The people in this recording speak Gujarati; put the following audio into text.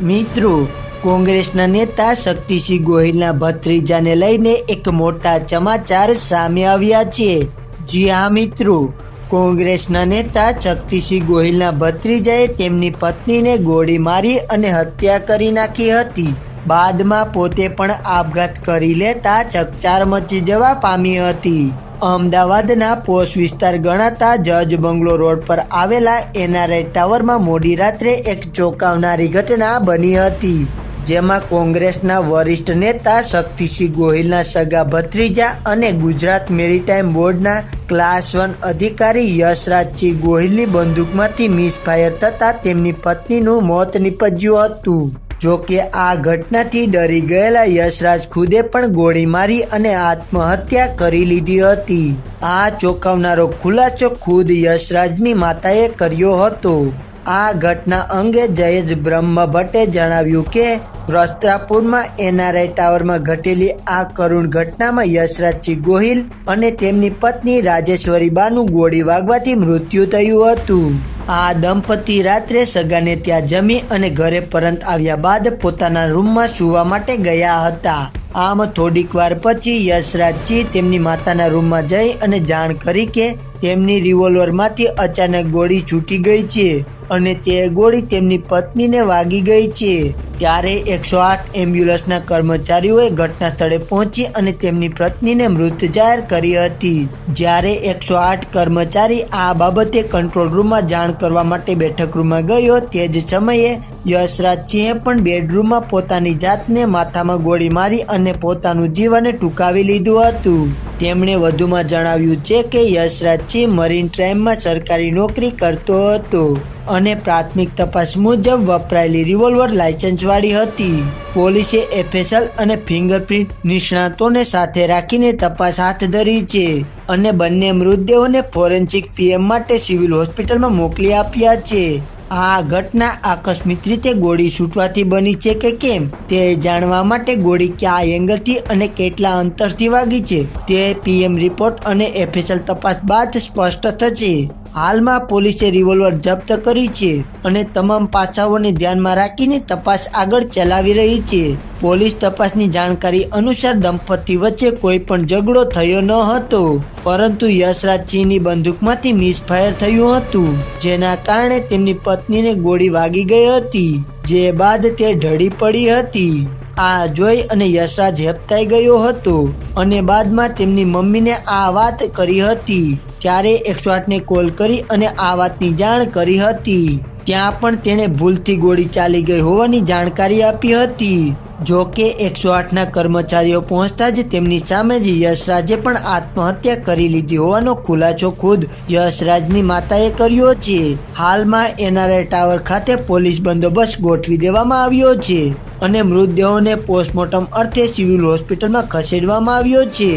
મિત્રો, કોંગ્રેસના નેતા શક્તિસિંહ ગોહિલના ભત્રીજાને લઈને એક મોટા સમાચાર સામે આવ્યા છે। જી હા મિત્રો, કોંગ્રેસના નેતા શક્તિસિંહ ગોહિલના ભત્રીજાએ તેમની પત્નીને ગોળી મારી અને હત્યા કરી નાખી હતી। બાદમાં પોતે પણ આપઘાત કરી લેતા ચકચાર મચી જવા પામી હતી। અમદાવાદના પોશ વિસ્તાર ગણાતા જજ બંગલો રોડ પર આવેલા એનઆરઆઈ ટાવરમાં મોડી રાત્રે એક ચોંકાવનારી ઘટના બની હતી, જેમાં કોંગ્રેસના વરિષ્ઠ નેતા શક્તિસિંહ ગોહિલના સગા ભત્રીજા અને ગુજરાત મેરીટાઈમ બોર્ડના ક્લાસ 1 અધિકારી યશરાજસિંહ ગોહિલની બંદૂકમાંથી મિસફાયર થતાં તેમની પત્નીનું મોત નીપજ્યું હતું। જોકે આ ઘટનાથી ડરી ગયેલા યશરાજ ખુદે પણ ગોળી મારી અને આત્મહત્યા કરી લીધી હતી। આ ચોંકાવનારો ખુલાસો ખુદ યશરાજની માતાએ કર્યો હતો। આ ઘટના અંગે જયેશ બ્રહ્મભટ્ટે જણાવ્યું કે વસ્ત્રાપુરમાં એનઆરઆઈ ટાવરમાં ઘટેલી આ કરુણ ઘટનામાં યશરાજસિંહ ગોહિલ અને તેમની પત્ની રાજેશ્વરીબાનું ગોળી વાગવાથી મૃત્યુ થયું હતું। આ દંપતી રાત્રે સગાને ત્યાં જમી અને ઘરે પરત આવ્યા બાદ પોતાના રૂમમાં સૂવા માટે ગયા હતા। આમ થોડીક વાર પછી યશરાજસિંહ તેમની માતાના રૂમમાં જઈ અને જાણ કરી કે તેમની રિવોલ્વરમાંથી અચાનક ગોળી છૂટી ગઈ છે અને તે ગોળી તેમની પત્નીને વાગી ગઈ છે। ત્યારે 108 એમ્બ્યુલન્સના કર્મચારીઓએ ઘટના સ્થળે પહોંચી અને તેમની પત્નીને મૃત જાહેર કરી હતી। જ્યારે 108 કર્મચારી આ બાબતે કંટ્રોલ રૂમમાં જાણ કરવા માટે બેઠક રૂમમાં ગયો તે જ સમયે યશરાજસિંહે પણ બેડરૂમમાં પોતાની જાતને માથામાં ગોળી મારી અને પોતાનું જીવન ટૂંકાવી લીધું હતું। તેમણે વધુમાં જણાવ્યું છે કે યશરાજસિંહ મરીન ડ્રાઈવમાં સરકારી નોકરી કરતો હતો અને પ્રાથમિક તપાસ મુજબ વપરાયેલી રિવોલ્વર લાયસન્સવાળી હતી। પોલીસે એફએસએલ અને ફિંગરપ્રિન્ટ નિષ્ણાતોને સાથે રાખીને તપાસ હાથ ધરી છે અને બંને મૃતદેહોને ફોરેન્સિક પીએમ માટે સિવિલ હોસ્પિટલમાં મોકલી આપ્યા છે। આ ઘટના આકસ્મિક રીતે ગોળી છૂટવાથી બની છે કે કેમ તે જાણવા માટે ગોળી કયા એંગલથી અને કેટલા અંતરથી વાગી છે તે પીએમ રિપોર્ટ અને એફએસએલ તપાસ બાદ સ્પષ્ટ થશે। હાલમાં પોલીસે રિવોલ્વર જપ્ત કરી છે અને તમામ પાસાઓને ધ્યાનમાં રાખીને તપાસ આગળ ચલાવી રહી છે। પોલીસ તપાસની જાણકારી અનુસાર દંપતી વચ્ચે કોઈ પણ ઝઘડો થયો ન હતો, પરંતુ યશરાજસિંહની બંદૂકમાંથી મિસફાયર થયું હતું, જેના કારણે તેમની પત્નીને ગોળી વાગી ગઈ હતી, જે બાદ તે ઢળી પડી હતી। આ જોઈ અને યશરાજ હેબતાઈ ગયો હતો અને બાદમાં તેમની મમ્મીને આ વાત કરી હતી। ત્યારે 108ને કોલ કરી અને આ વાતની જાણ કરી હતી। ત્યાં પણ તેણે ભૂલથી ગોળી ચાલી ગઈ હોવાની જાણકારી આપી હતી। જો કે 108ના કર્મચારીઓ પહોંચતા જ તેમની સામે જ યશરાજે પણ આત્મહત્યા કરી લીધી હોવાનો ખુલાસો ખુદ યશરાજની માતાએ કર્યો છે। હાલમાં એનઆરઆઈ ટાવર ખાતે પોલીસ બંદોબસ્ત ગોઠવી દેવામાં આવ્યો છે અને મૃતદેહોને પોસ્ટમોર્ટમ અર્થે સિવિલ હોસ્પિટલમાં ખસેડવામાં આવ્યો છે।